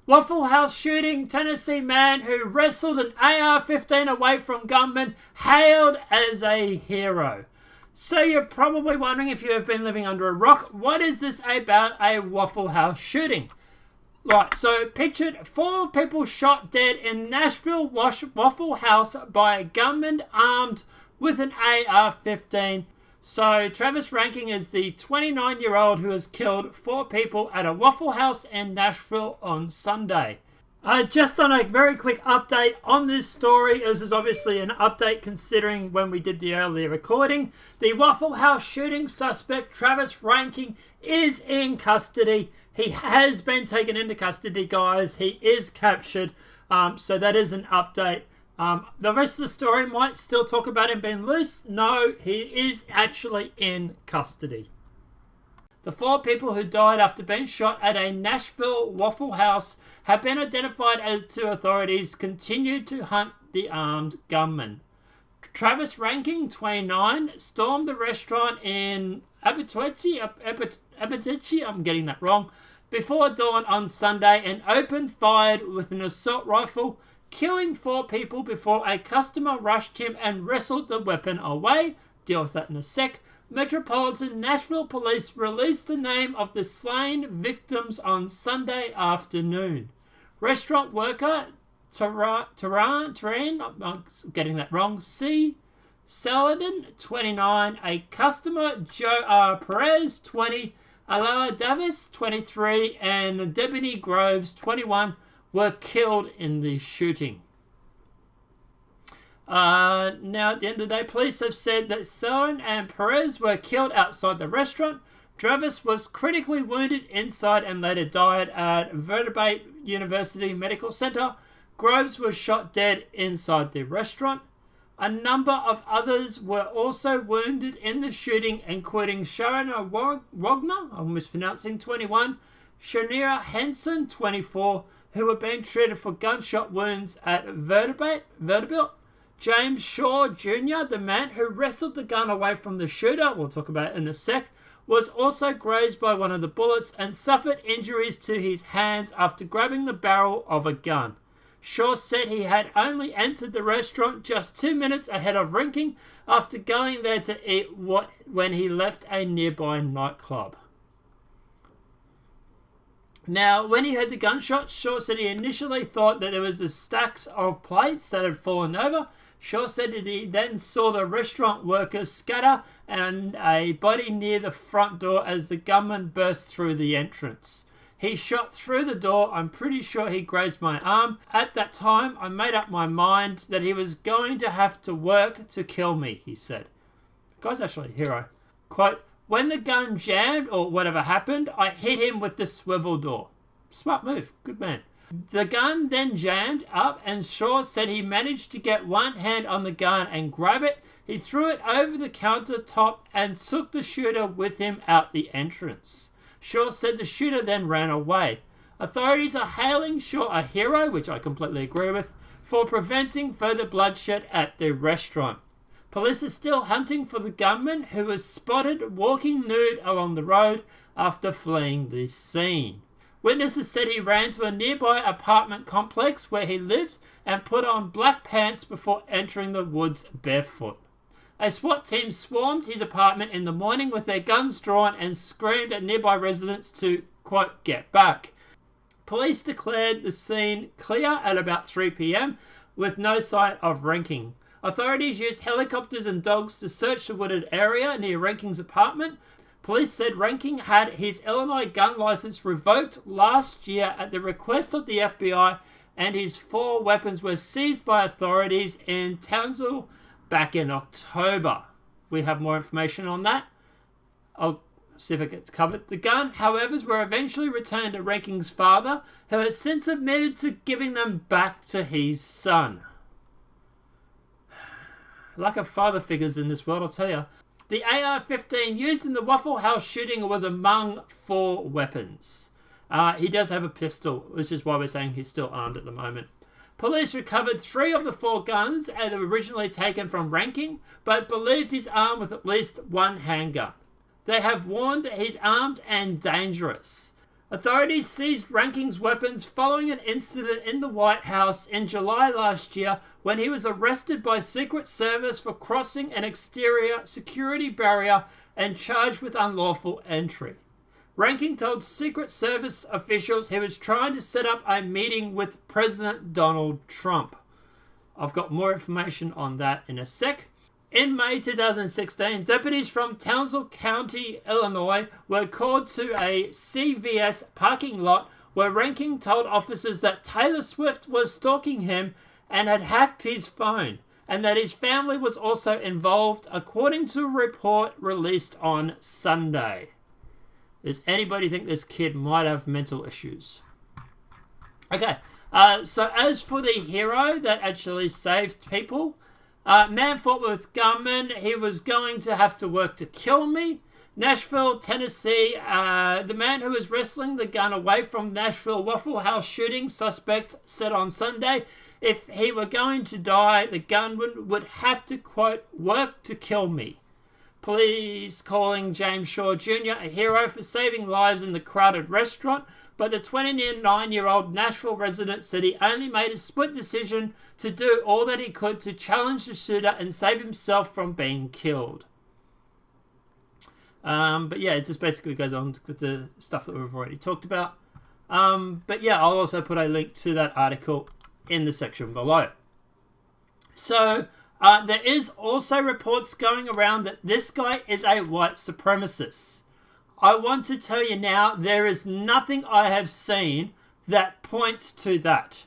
Waffle House shooting, Tennessee man who wrestled an AR-15 away from gunmen hailed as a hero. So you're probably wondering, if you have been living under a rock, what is this about a Waffle House shooting? Right, so pictured 4 people shot dead in Nashville Waffle House by a gunman armed with an AR-15. So Travis Ranking is the 29-year-old who has killed 4 people at a Waffle House in Nashville on Sunday. Just on a very quick update on this story, this is obviously an update considering when we did the earlier recording. The Waffle House shooting suspect, Travis Ranking, is in custody. He has been taken into custody, guys. He is captured. So that is an update. The rest of the story might still talk about him being loose. No, he is actually in custody. The 4 people who died after being shot at a Nashville Waffle House have been identified as to authorities continue to hunt the armed gunman. Travis Ranking, 29, stormed the restaurant in Abitici, I'm getting that wrong, before dawn on Sunday and opened fire with an assault rifle, killing 4 people before a customer rushed him and wrestled the weapon away. Deal with that in a sec. Metropolitan Nashville Police released the name of the slain victims on Sunday afternoon. Restaurant worker Terrain, I'm getting that wrong, C. Saladin, 29, a customer Joe R. Perez, 20, Alala Davis, 23, and Debony Groves, 21, were killed in the shooting. Now, at the end of the day, police have said that Saladin and Perez were killed outside the restaurant. Travis was critically wounded inside and later died at Vertebrate University Medical Center. Groves was shot dead inside the restaurant. A number of others were also wounded in the shooting, including Sharona Wagner, I'm mispronouncing, 21, Shanira Henson, 24, who were being treated for gunshot wounds at Vanderbilt. James Shaw Jr., the man who wrestled the gun away from the shooter, we'll talk about it in a sec, was also grazed by one of the bullets and suffered injuries to his hands after grabbing the barrel of a gun. Shaw said he had only entered the restaurant just 2 minutes ahead of Ranking after going there to eat when he left a nearby nightclub. Now, when he heard the gunshot, Shaw said he initially thought that there was a stacks of plates that had fallen over. Shaw said that he then saw the restaurant workers scatter and a body near the front door as the gunman burst through the entrance. He shot through the door. I'm pretty sure he grazed my arm. At that time, I made up my mind that he was going to have to work to kill me, he said. The guy's actually a hero. Quote, when the gun jammed or whatever happened, I hit him with the swivel door. Smart move. Good man. The gun then jammed up and Shaw said he managed to get one hand on the gun and grab it. He threw it over the countertop and took the shooter with him out the entrance. Shaw said the shooter then ran away. Authorities are hailing Shaw a hero, which I completely agree with, for preventing further bloodshed at the restaurant. Police are still hunting for the gunman who was spotted walking nude along the road after fleeing the scene. Witnesses said he ran to a nearby apartment complex where he lived and put on black pants before entering the woods barefoot. A SWAT team swarmed his apartment in the morning with their guns drawn and screamed at nearby residents to, quote, get back. Police declared the scene clear at about 3 p.m. with no sign of Ranking. Authorities used helicopters and dogs to search the wooded area near Ranking's apartment. Police said Ranking had his Illinois gun license revoked last year at the request of the FBI, and his 4 weapons were seized by authorities in Townsville back in October. We have more information on that. I'll see if it gets covered. The gun, however, were eventually returned to Ranking's father, who has since admitted to giving them back to his son. Lack of father figures in this world, I'll tell you. The AR-15 used in the Waffle House shooting was among 4 weapons. He does have a pistol, which is why we're saying he's still armed at the moment. Police recovered 3 of the 4 guns that were originally taken from Ranking, but believed he's armed with at least 1 handgun. They have warned that he's armed and dangerous. Authorities seized Ranking's weapons following an incident in the White House in July last year when he was arrested by Secret Service for crossing an exterior security barrier and charged with unlawful entry. Ranking told Secret Service officials he was trying to set up a meeting with President Donald Trump. I've got more information on that in a sec. In May 2016, deputies from Townsville County, Illinois, were called to a CVS parking lot where Ranking told officers that Taylor Swift was stalking him and had hacked his phone, and that his family was also involved, according to a report released on Sunday. Does anybody think this kid might have mental issues? Okay, so as for the hero that actually saved people, man fought with gunman. He was going to have to work to kill me. Nashville, Tennessee. The man who was wrestling the gun away from Nashville Waffle House shooting suspect said on Sunday, if he were going to die, the gunman would have to, quote, work to kill me. Police calling James Shaw Jr. a hero for saving lives in the crowded restaurant, but the 29-year-old Nashville resident said he only made a split decision to do all that he could to challenge the shooter and save himself from being killed. But yeah, it just basically goes on with the stuff that we've already talked about. But yeah, I'll also put a link to that article in the section below. So, there is also reports going around that this guy is a white supremacist. I want to tell you now, there is nothing I have seen that points to that.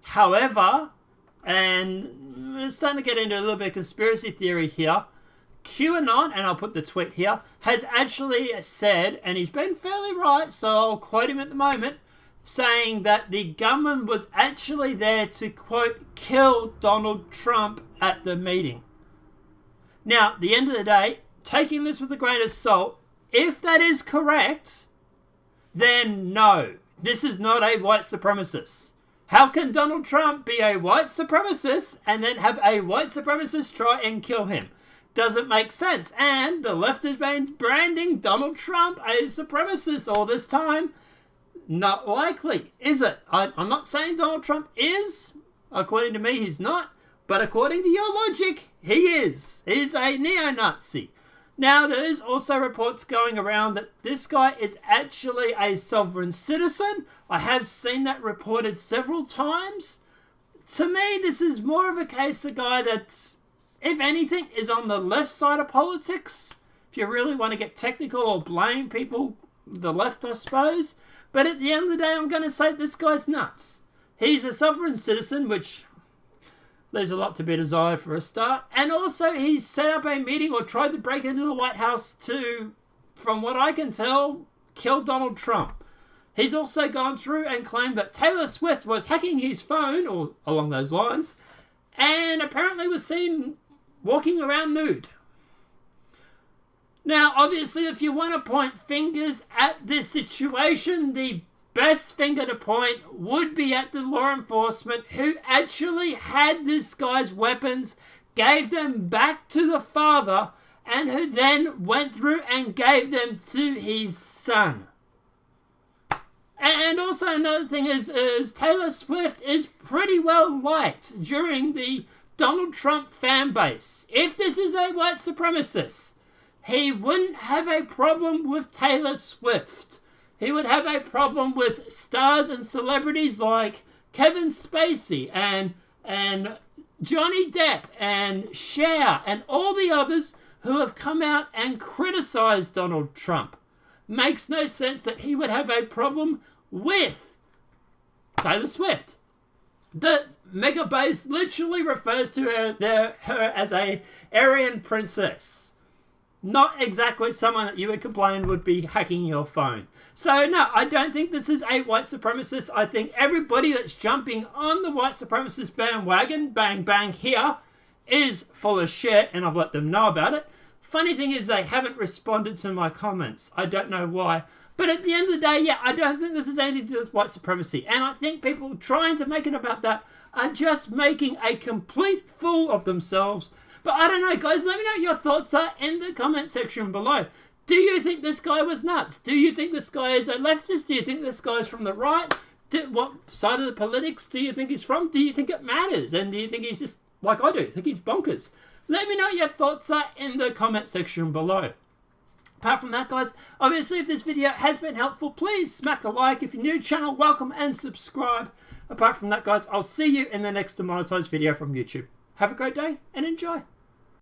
However, and we're starting to get into a little bit of conspiracy theory here, QAnon, and I'll put the tweet here, has actually said, and he's been fairly right, so I'll quote him at the moment, saying that the government was actually there to, quote, kill Donald Trump at the meeting. Now, at the end of the day, taking this with a grain of salt, if that is correct, then no, this is not a white supremacist. How can Donald Trump be a white supremacist and then have a white supremacist try and kill him? Doesn't make sense. And the left has been branding Donald Trump a supremacist all this time. Not likely, is it? I'm not saying Donald Trump is. According to me, he's not. But according to your logic, he is. He's a neo-Nazi. Now, there is also reports going around that this guy is actually a sovereign citizen. I have seen that reported several times. To me, this is more of a case of a guy that's, if anything, is on the left side of politics. If you really want to get technical or blame people, the left, I suppose. But at the end of the day, I'm going to say this guy's nuts. He's a sovereign citizen, which leaves a lot to be desired for a start. And also, he set up a meeting or tried to break into the White House to, from what I can tell, kill Donald Trump. He's also gone through and claimed that Taylor Swift was hacking his phone, or along those lines, and apparently was seen walking around nude. Now, obviously, if you want to point fingers at this situation, the best finger to point would be at the law enforcement who actually had this guy's weapons, gave them back to the father, and who then went through and gave them to his son. And also another thing is Taylor Swift is pretty well liked during the Donald Trump fan base. If this is a white supremacist, he wouldn't have a problem with Taylor Swift. He would have a problem with stars and celebrities like Kevin Spacey and Johnny Depp and Cher and all the others who have come out and criticized Donald Trump. Makes no sense that he would have a problem with Taylor Swift. The mega base literally refers to her as a Aryan princess. Not exactly someone that you would complain would be hacking your phone. So no, I don't think this is a white supremacist. I think everybody that's jumping on the white supremacist bandwagon, bang bang here, is full of shit, and I've let them know about it. Funny thing is they haven't responded to my comments. I don't know why. But at the end of the day, yeah, I don't think this is anything to do with white supremacy. And I think people trying to make it about that are just making a complete fool of themselves. But I don't know, guys. Let me know what your thoughts are in the comment section below. Do you think this guy was nuts? Do you think this guy is a leftist? Do you think this guy is from the right? What side of the politics do you think he's from? Do you think it matters? And do you think he's just like I do? I think he's bonkers. Let me know what your thoughts are in the comment section below. Apart from that, guys, obviously if this video has been helpful, please smack a like. If you're new to the channel, welcome and subscribe. Apart from that, guys, I'll see you in the next demonetized video from YouTube. Have a great day and enjoy.